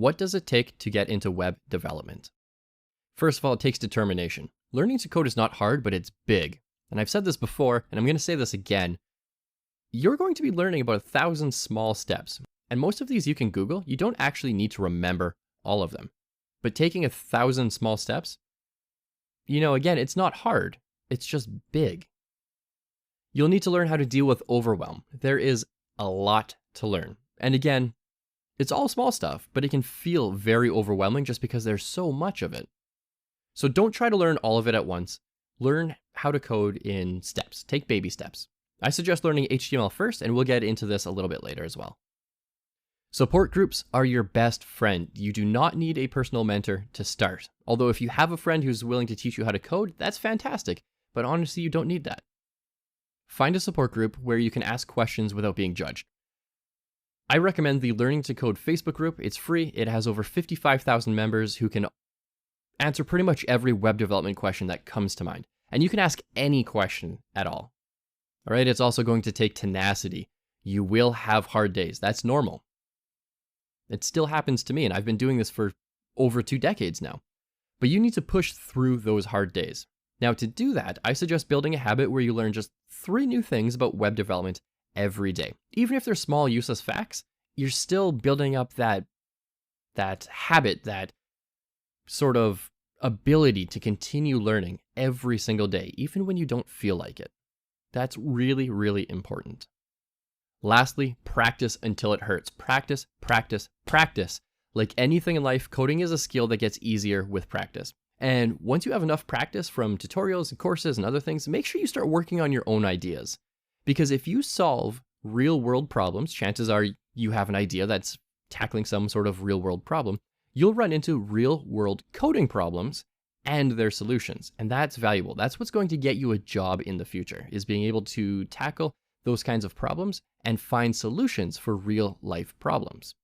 What does it take to get into web development? First of all, it takes determination. Learning to code is not hard, but it's big. And I've said this before, and I'm going to say this again. You're going to be learning about 1,000 small steps. And most of these you can Google. You don't actually need to remember all of them. But taking 1,000 small steps, again, it's not hard. It's just big. You'll need to learn how to deal with overwhelm. There is a lot to learn. And again, it's all small stuff, but it can feel very overwhelming just because there's so much of it. So don't try to learn all of it at once. Learn how to code in steps. Take baby steps. I suggest learning HTML first, and we'll get into this a little bit later as well. Support groups are your best friend. You do not need a personal mentor to start. Although if you have a friend who's willing to teach you how to code, that's fantastic. But honestly, you don't need that. Find a support group where you can ask questions without being judged. I recommend the Learning to Code Facebook group. It's free. It has over 55,000 members who can answer pretty much every web development question that comes to mind. And you can ask any question at all. All right, it's also going to take tenacity. You will have hard days. That's normal. It still happens to me, and I've been doing this for over 2 decades now. But you need to push through those hard days. Now, to do that, I suggest building a habit where you learn just 3 new things about web development every day. Even if they're small, useless facts, you're still building up that habit, that sort of ability to continue learning every single day, even when you don't feel like it. That's really, really important. Lastly, practice until it hurts. Practice, practice, practice. Like anything in life, coding is a skill that gets easier with practice. And once you have enough practice from tutorials and courses and other things, make sure you start working on your own ideas. Because if you solve real-world problems, chances are you have an idea that's tackling some sort of real-world problem, you'll run into real-world coding problems and their solutions. And that's valuable. That's what's going to get you a job in the future, is being able to tackle those kinds of problems and find solutions for real-life problems.